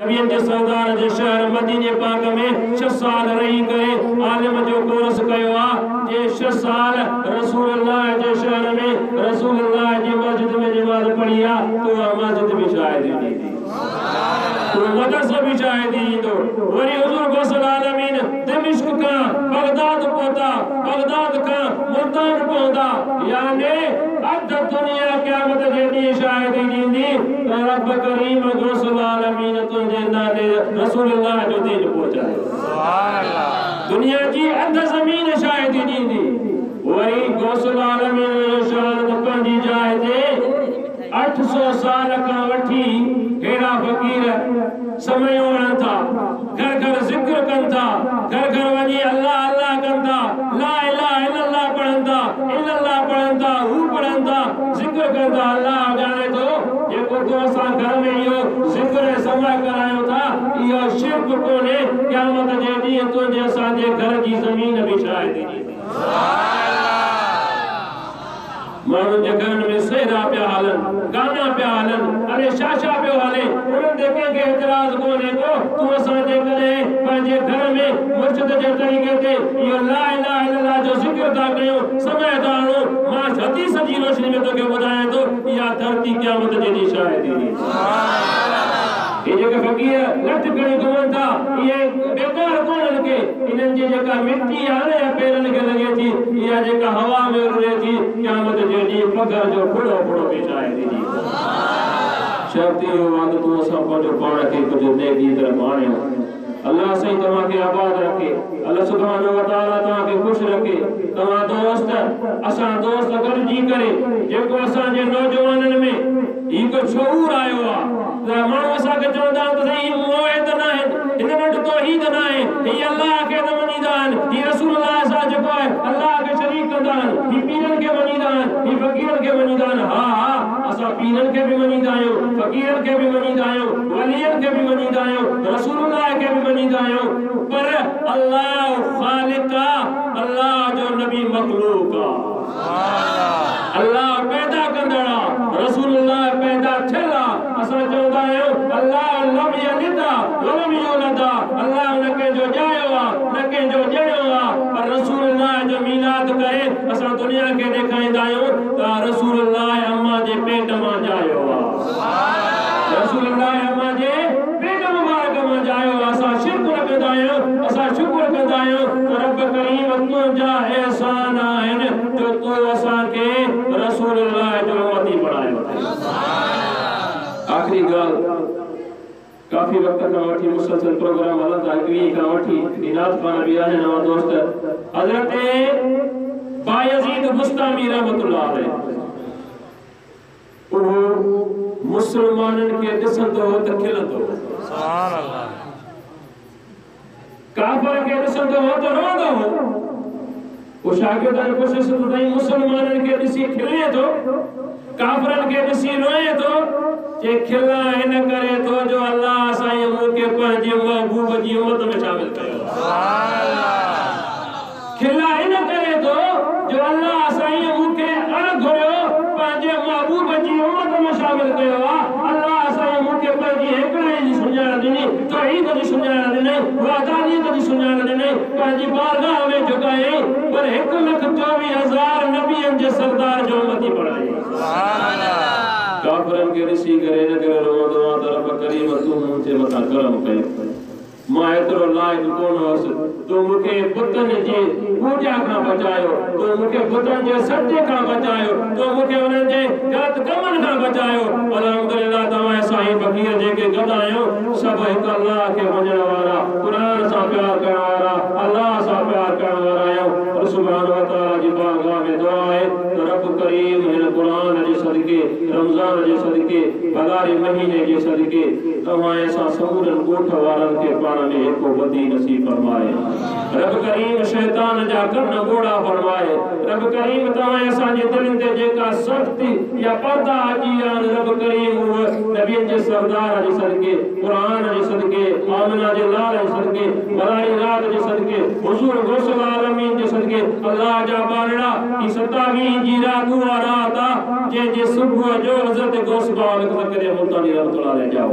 नबीन जे सरदार जे शहर मदीने पाक में 6 साल रही करे आलिम जो कोर्स कयो आ जे 6 साल रसूलुल्लाह जे शहर में रसूलुल्लाह जी मस्जिद में नमाज पढ़ी आ तो मस्जिद भी शायद दी तो मदरसा भी शायद दी तो वरी हुजूर गौसल आलमीन दमिश्क का बगदाद पहुंचा बगदाद का मुल्तान पहुंचा यानी अध दुनिया क़यामत जे दी शायद दी रब करीम गौसल आलमीन तो रसूलुल्लाह जो दीन पहुंचाए सुभान अल्लाह दुनिया की अध जमीन शायद दी वही गौसल आलमीन जो शान पंजी जाए थे 800 साल का वठी हेड़ा फकीर समय वणन था घर घर जिक्र कन था घर घर वनी अल्लाह अल्लाह कन था ला इलाहा इल्लल्लाह पढ़न था इल्लल्लाह पढ़न था हु पढ़न था जिक्र कन था अल्लाह जाने तो ये को तो असा घर में यो जिक्र समय करायो था यो शिरक कोने क़यामत जे दी तो जे असा जे घर की जमीन भी शायद दी सुभान अल्लाह मानो जगन में सेरा पे हालन गाना पे हालन अरे शाशा पे हाले उन देखे के एतराज कोने को तू असा जे करे पंजे घर में मुर्शिद जे तरीके ते यो ला इलाहा इल्लल्लाह जो जिक्र था कयो समय दानो मां हदीस जी रोशनी में तो के बुधाए तो या धरती क़यामत जे दी शायद दी सुभान अल्लाह ये जगह फकीर लट करे गुवन था ये बेकार कोन लगे इनन जे जका मिट्टी आने पेरन के लगे थी या जका हवा में उड़े थी क़यामत जे दी पगर जो फुड़ो फुड़ो पे शायद दी शर्ती हो वांग तू सब को जो पाण के कुछ ने दी तरफ आने अल्लाह सही तमा के आबाद रखे अल्लाह सुभान व तआला ता के खुश रखे तमा दोस्त असा दोस्त कर जी करे जेको असा जे नौजवानन में ई को शऊर आयो आ मानो असा के चोंदा तो सही मोए त ना है इन वट तौहीद ना है ई अल्लाह के न मनीदान ई रसूलुल्लाह सा जो है अल्लाह के शरीक कंदान ई पीरन के मनीदान ई फकीरन के मनीदान हां हां असा पीरन के भी मनीदायो फकीरन के भी मनीदायो वलियन के भी मनीदायो रसूलुल्लाह के भी मनीदायो पर अल्लाह खालिका अल्लाह जो नबी मखलूका अल्लाह पैदा कंदड़ा रसूलुल्लाह पैदा छला असा चौदा है अल्लाह लम यलिदा वलम यूलदा अल्लाह नके जो जायो नके जो जयो पर रसूलुल्लाह जो मिलाद करे असा दुनिया के देखाइंदा आयो रसूलुल्लाह अम्मा जे पेट में जायो सुभान अल्लाह रसूलुल्लाह अम्मा जे पेट मुबारक में जायो असा शिरक न कंदायो असा शुक्र कंदायो तो रब करीम तुझा एहसान आहिन जो तू असा के रसूलुल्लाह जो उम्मती बनायो आखिरी गाल काफी वक्त का वठी मुसलसल प्रोग्राम हलंदा अगली का वठी दिनात खान भी आहे नवा दोस्त हजरत बायजीद बुस्तामी रहमतुल्लाह अलैह वो मुसलमानन के दिसंदो त खिलंदो सुभान अल्लाह काफर के दिसंदो त रोंदो वो शागिर्द ने कोशिश तो नहीं मुसलमानन के दिसी खिले तो काफरन के दिसी रोए तो जे खिला इन करे तो जो अल्लाह साईं मुके पंजे महबूब जी उम्मत में शामिल कयो सुभान अल्लाह खिला इन करे तो जो अल्लाह साईं मुके अण घोयो पंजे महबूब जी उम्मत में शामिल कयो अल्लाह साईं मुके पंजे एकड़े जी सुञाण दिनी तौहीद जी सुञाण दिनी वहदानियत जी सुञाण दिनी पंजी बारगाह में झुकाए पर 1,24,000 नबियन जे सरदार जो उम्मती बढ़ाई सुभान अल्लाह काफरन के ऋषि करे न करे रो दुआ तरफ करीम तू मुझे मता करम कयो मां एतरो लायक कोन होस तू मुके पुतन जी पूजा का बचायो तू मुके पुतन जे सत्य का बचायो तू मुके उन जे गलत कमन का बचायो अल्हम्दुलिल्लाह तमाए साईं फकीर जे के गदायो सब एक अल्लाह के वजन वाला कुरान सा प्यार करने वाला अल्लाह सा प्यार करने वाला और सुभान व तआला जी बारगाह में दुआ है रब करीम इन कुरान जे सदके रमजान जे सदके भलारे महीने जे सदके तमाए सा समूरन गोठ वारन के पाण में एको बदी नसीब फरमाए रब करीम शैतान जा कन गोड़ा फरमाए रब करीम तमाए सा जे दिल ते जेका सख्ती या पर्दा अजीयान रब करीम नबी जे सरदार जे सदके कुरान जे सदके आमना जे लाल जे सदके भलाई रात जे सदके हुजूर गौसल आलमीन जे सदके अल्लाह जा बारड़ा की 27 जी रात हुआ रात जे सुबह जो हजरत गौस बाल करे मुल्तानी रहमतुल्लाह अलैह जाओ